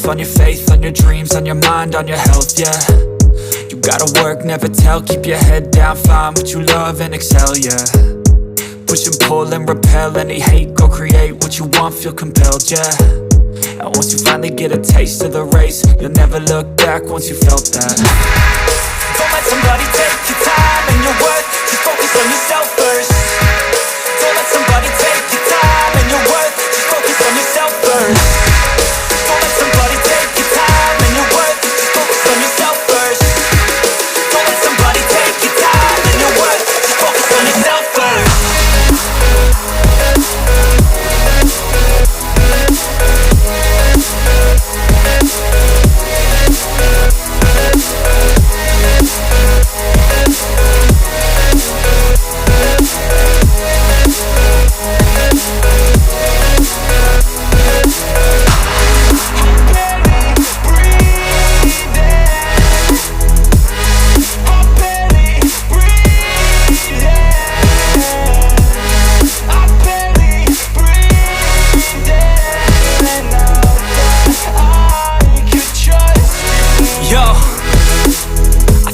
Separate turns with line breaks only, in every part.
yourself, on your faith, on your dreams, on your mind, on your health, yeah. You gotta work, never tell, keep your head down, find what you love and excel, yeah. Push and pull and repel any hate, go create what you want, feel compelled, yeah. And once you finally get a taste of the race, you'll never look back once you felt that. Don't let somebody take your time and your worth, just focus on yourself first. Don't let somebody take your time and your worth, just focus on yourself first. Don't let somebody take your time and your worth, just focus on yourself first. Don't let somebody take your time and your worth, just focus on yourself first.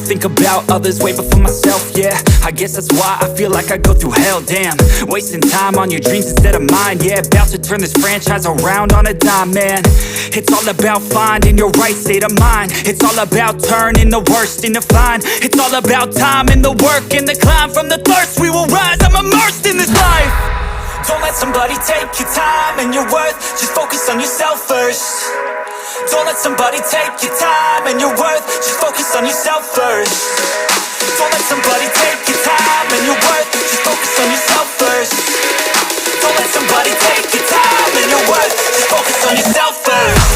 Think about others way before myself, yeah. I guess that's why I feel like I go through hell, damn. Wasting time on your dreams instead of mine, yeah. About to turn this franchise around on a dime, man. It's all about finding your right state of mind. It's all about turning the worst into fine. It's all about time and the work and the climb. From the thirst we will rise, I'm immersed in this life. Don't let somebody take your time and your worth, just focus on yourself first. Don't let somebody take your time and your worth, just focus on yourself first. Don't let somebody take your time and your worth, just focus on yourself first. Don't let somebody take your time and your worth, just focus on yourself first.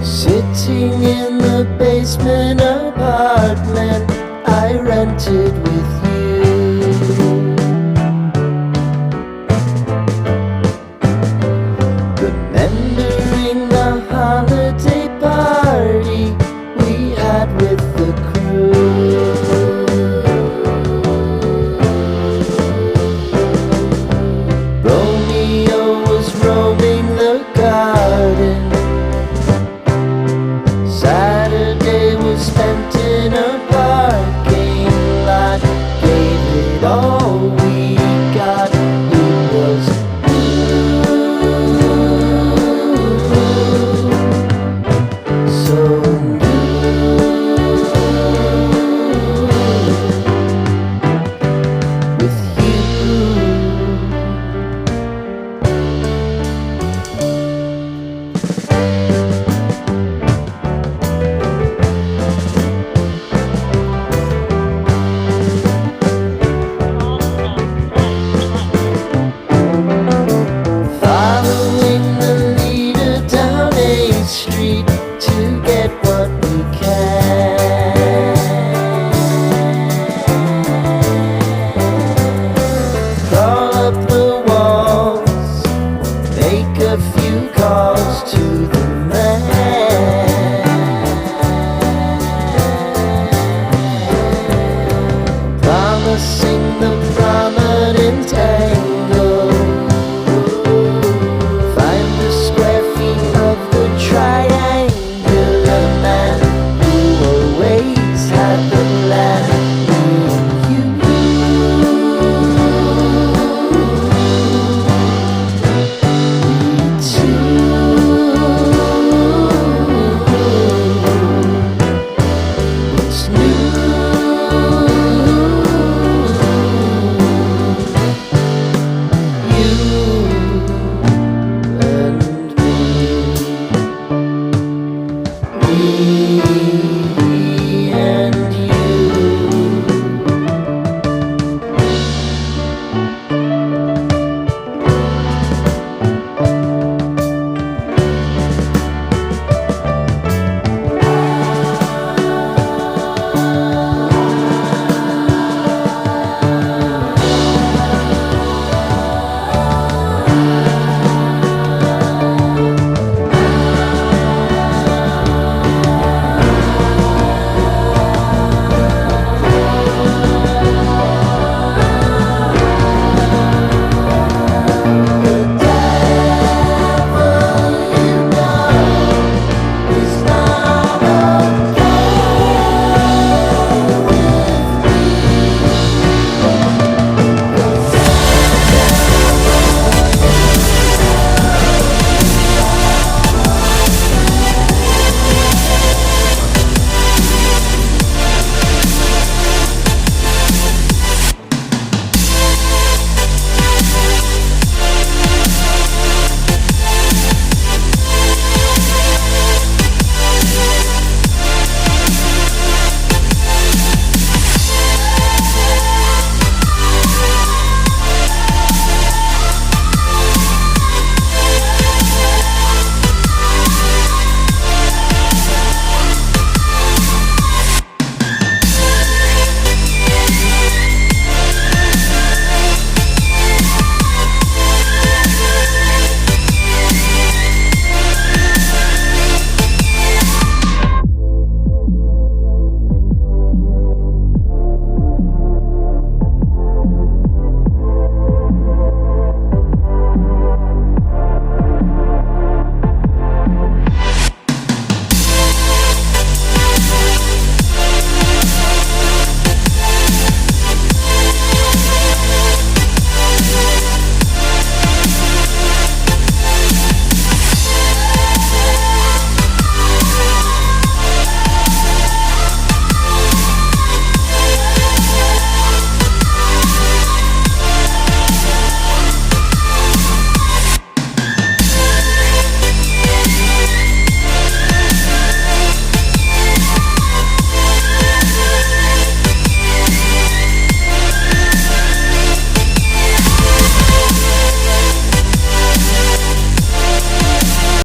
Sitting in the basement apartment I rented with you, remembering the holiday party we had with the crew. Romeo was roaming the garden, Saturday was spent in a parking lot. Gave it all we got. It was so with you. Following the leader down 8th Street to get what we can. Crawl up the walls, make a few